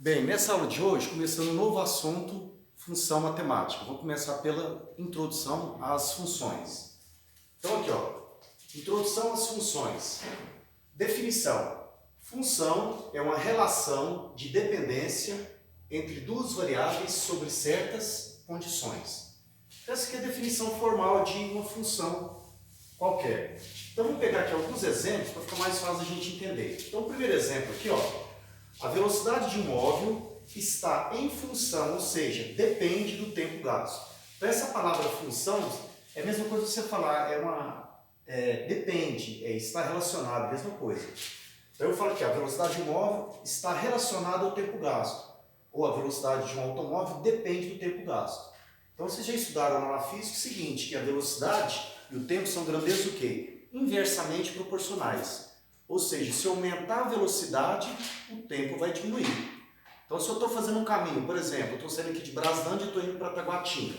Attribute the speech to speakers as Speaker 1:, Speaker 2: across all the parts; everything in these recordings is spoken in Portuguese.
Speaker 1: Bem, nessa aula de hoje, começando um novo assunto, função matemática. Vou começar pela introdução às funções. Então aqui, introdução às funções. Definição. Função é uma relação de dependência entre duas variáveis sobre certas condições. Essa aqui é a definição formal de uma função qualquer. Então vamos pegar aqui alguns exemplos para ficar mais fácil a gente entender. Então o primeiro exemplo aqui, a velocidade de um móvel está em função, ou seja, depende do tempo gasto. Então essa palavra função é a mesma coisa que você falar, depende, está relacionado, mesma coisa. Então eu falo que a velocidade de um móvel está relacionada ao tempo gasto, ou a velocidade de um automóvel depende do tempo gasto. Então vocês já estudaram na física o seguinte, que a velocidade e o tempo são grandezas o quê? Inversamente proporcionais. Ou seja, se eu aumentar a velocidade, o tempo vai diminuir. Então se eu estou fazendo um caminho, por exemplo, eu estou saindo aqui de Braslândia e estou indo para Taguatinga.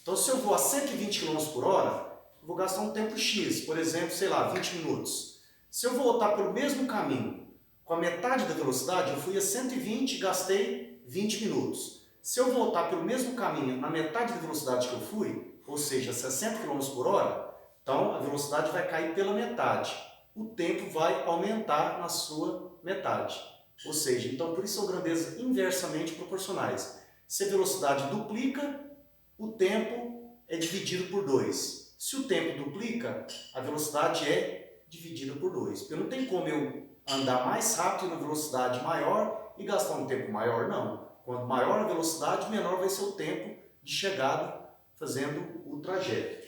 Speaker 1: Então se eu vou a 120 km por hora, eu vou gastar um tempo X, por exemplo, sei lá, 20 minutos. Se eu voltar pelo mesmo caminho, com a metade da velocidade, eu fui a 120 e gastei 20 minutos. Se eu voltar pelo mesmo caminho, na metade da velocidade que eu fui, ou seja, 60 km por hora, então a velocidade vai cair pela metade. O tempo vai aumentar na sua metade. Ou seja, então por isso são grandezas inversamente proporcionais. Se a velocidade duplica, o tempo é dividido por 2. Se o tempo duplica, a velocidade é dividida por 2. Porque não tem como eu andar mais rápido na velocidade maior e gastar um tempo maior, não. Quanto maior a velocidade, menor vai ser o tempo de chegada fazendo o trajeto.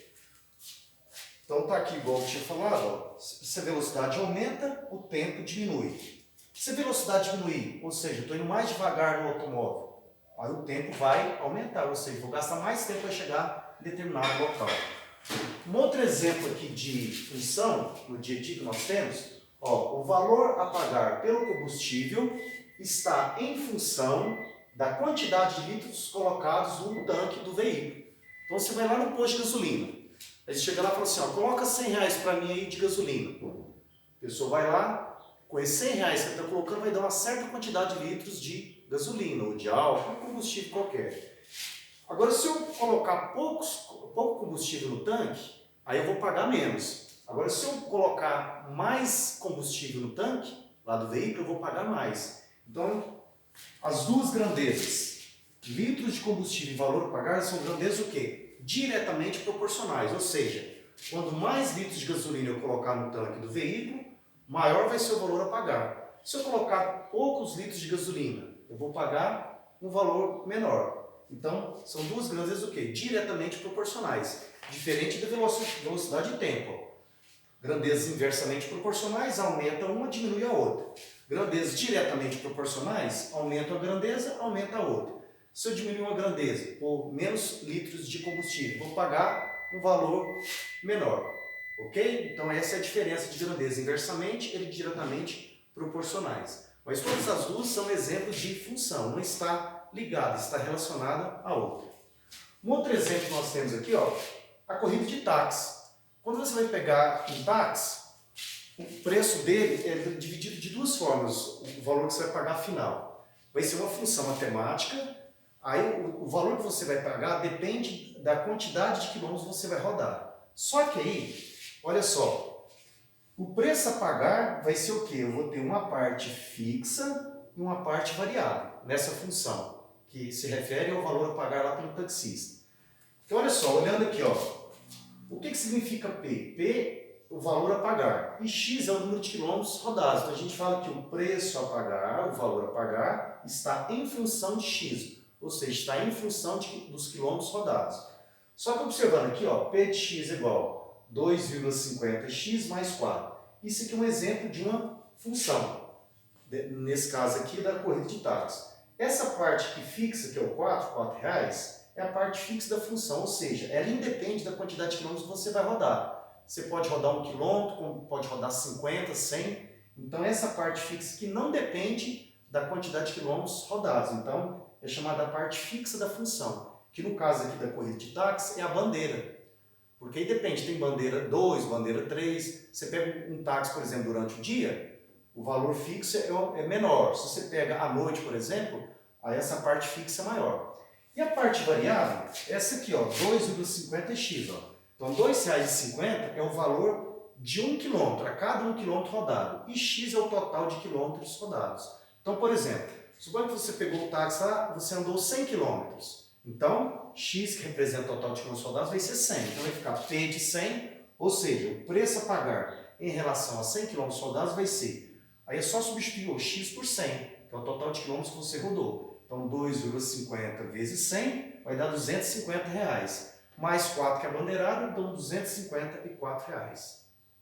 Speaker 1: Então tá aqui igual eu tinha falado, se a velocidade aumenta, o tempo diminui. Se a velocidade diminuir, ou seja, eu estou indo mais devagar no automóvel, aí o tempo vai aumentar, ou seja, vou gastar mais tempo para chegar em determinado local. Um outro exemplo aqui de função, no dia a dia que nós temos, o valor a pagar pelo combustível está em função da quantidade de litros colocados no tanque do veículo. Então você vai lá no posto de gasolina, aí você chega lá e fala assim, coloca 100 reais para mim aí de gasolina. A pessoa vai lá, com esses 100 reais que ele está colocando, vai dar uma certa quantidade de litros de gasolina ou de álcool, um combustível qualquer. Agora, se eu colocar pouco combustível no tanque, aí eu vou pagar menos. Agora, se eu colocar mais combustível no tanque, lá do veículo, eu vou pagar mais. Então, as duas grandezas, litros de combustível e valor a pagar, são grandezas o quê? Diretamente proporcionais, ou seja, quanto mais litros de gasolina eu colocar no tanque do veículo, maior vai ser o valor a pagar. Se eu colocar poucos litros de gasolina, eu vou pagar um valor menor. Então, são duas grandezas o quê? Diretamente proporcionais, diferente da velocidade e tempo. Grandezas inversamente proporcionais, aumenta uma, diminui a outra. Grandezas diretamente proporcionais, aumenta a grandeza, aumenta a outra. Se eu diminuir uma grandeza por menos litros de combustível, vou pagar um valor menor. Ok? Então essa é a diferença de grandeza inversamente e diretamente proporcionais. Mas todas as duas são exemplos de função, uma está ligada, está relacionada à outra. Um outro exemplo que nós temos aqui, a corrida de táxi. Quando você vai pegar um táxi, o preço dele é dividido de duas formas, o valor que você vai pagar final. Vai ser uma função matemática, aí o valor que você vai pagar depende da quantidade de quilômetros que você vai rodar. Só que aí, olha só, o preço a pagar vai ser o quê? Eu vou ter uma parte fixa e uma parte variável nessa função, que se refere ao valor a pagar lá pelo taxista. Então olha só, olhando aqui, o que significa P? P, o valor a pagar, e X é o número de quilômetros rodados. Então a gente fala que o preço a pagar, o valor a pagar, está em função de X, ou seja, está em função dos quilômetros rodados. Só que observando aqui, P de X é igual a 2,50x mais 4. Isso aqui é um exemplo de uma função, nesse caso aqui da corrida de táxi. Essa parte aqui fixa, que é o 4 reais, é a parte fixa da função, ou seja, ela independe da quantidade de quilômetros que você vai rodar. Você pode rodar 1 quilômetro, como pode rodar 50, 100. Então essa parte fixa aqui não depende da quantidade de quilômetros rodados. Então é chamada a parte fixa da função, que no caso aqui da corrida de táxi é a bandeira. Porque aí depende, tem bandeira 2, bandeira 3. Você pega um táxi, por exemplo, durante o dia, o valor fixo é menor. Se você pega à noite, por exemplo, aí essa parte fixa é maior. E a parte variável, essa aqui, ó, 2,50x. Então, R$ 2,50 é o valor de 1 km, a cada 1 km rodado. E x é o total de quilômetros rodados. Então, por exemplo, suponha que você pegou o táxi lá, você andou 100 km. Então, x, que representa o total de quilômetros rodados, vai ser 100. Então, vai ficar P de 100, ou seja, o preço a pagar em relação a 100 km rodados vai ser. Aí é só substituir o x por 100, que é o total de quilômetros que você rodou. Então, 2,50 vezes 100 vai dar R$ 250. Mais 4 que é a bandeirada, dão R$ 254.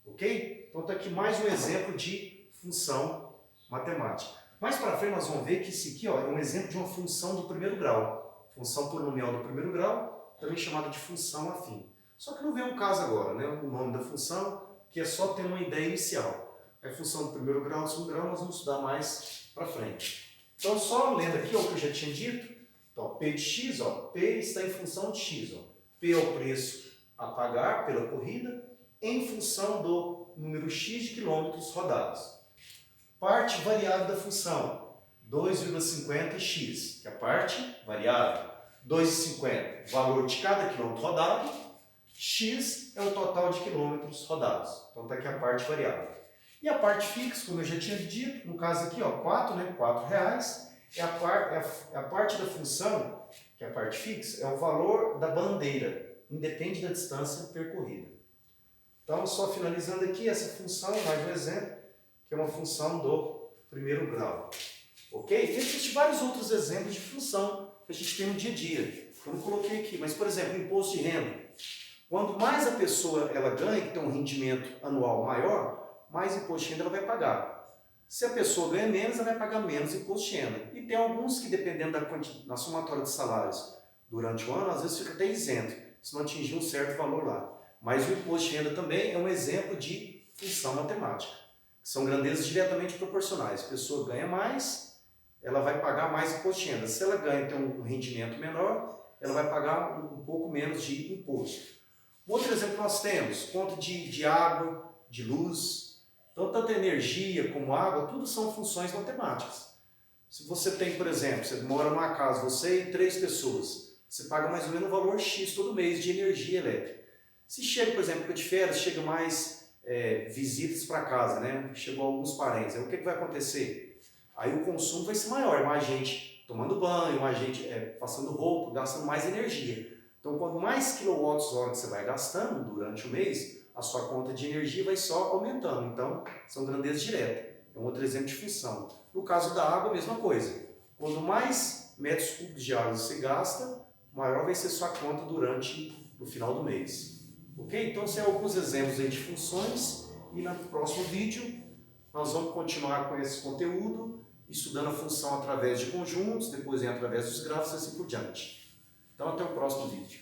Speaker 1: Ok? Então, está aqui mais um exemplo de função matemática. Mais para frente, nós vamos ver que esse aqui, ó, é um exemplo de uma função do primeiro grau. Função polinomial do primeiro grau, também chamada de função afim. Só que não vem um caso agora, né? O nome da função, que é só ter uma ideia inicial. A função do primeiro grau, do segundo grau, nós vamos estudar mais para frente. Então, só lendo aqui ó, o que eu já tinha dito, então, P de x, ó, P está em função de x. Ó. P é o preço a pagar pela corrida em função do número x de quilômetros rodados. Parte variável da função, 2,50x, que é a parte variável. 2,50, valor de cada quilômetro rodado. X é o total de quilômetros rodados. Então, está aqui a parte variável. E a parte fixa, como eu já tinha dito, no caso aqui, ó, 4, né, R$4, é a parte da função, que é a parte fixa, é o valor da bandeira, independe da distância percorrida. Então, só finalizando aqui, essa função, mais um exemplo, que é uma função do primeiro grau. Ok? E existem vários outros exemplos de função que a gente tem no dia a dia. Eu não coloquei aqui, mas, por exemplo, imposto de renda. Quanto mais a pessoa ela ganha, que tem um rendimento anual maior, mais imposto de renda ela vai pagar. Se a pessoa ganha menos, ela vai pagar menos imposto de renda. E tem alguns que, dependendo da somatória de salários durante o ano, às vezes fica até isento, se não atingir um certo valor lá. Mas o imposto de renda também é um exemplo de função matemática, que são grandezas diretamente proporcionais. A pessoa ganha mais, ela vai pagar mais imposto de renda. Se ela ganha e tem um rendimento menor, ela vai pagar um pouco menos de imposto. Outro exemplo que nós temos, conta de água, de luz. Então, tanto energia como água, tudo são funções matemáticas. Se você tem, por exemplo, você mora numa casa, você e 3 pessoas, você paga mais ou menos um valor X todo mês de energia elétrica. Se chega, por exemplo, de férias, chega mais visitas para casa, né? Chegou alguns parentes, aí o que vai acontecer? Aí o consumo vai ser maior, mais gente tomando banho, mais gente passando roupa, gastando mais energia. Então, quanto mais quilowatts-hora que você vai gastando durante o mês, a sua conta de energia vai só aumentando. Então, são grandezas diretas. É um outro exemplo de função. No caso da água, a mesma coisa. Quanto mais metros cúbicos de água você gasta, maior vai ser sua conta durante o final do mês. Ok? Então, são alguns exemplos aí de funções. E no próximo vídeo, nós vamos continuar com esse conteúdo, estudando a função através de conjuntos, depois através dos gráficos e assim por diante. Então, até o próximo vídeo.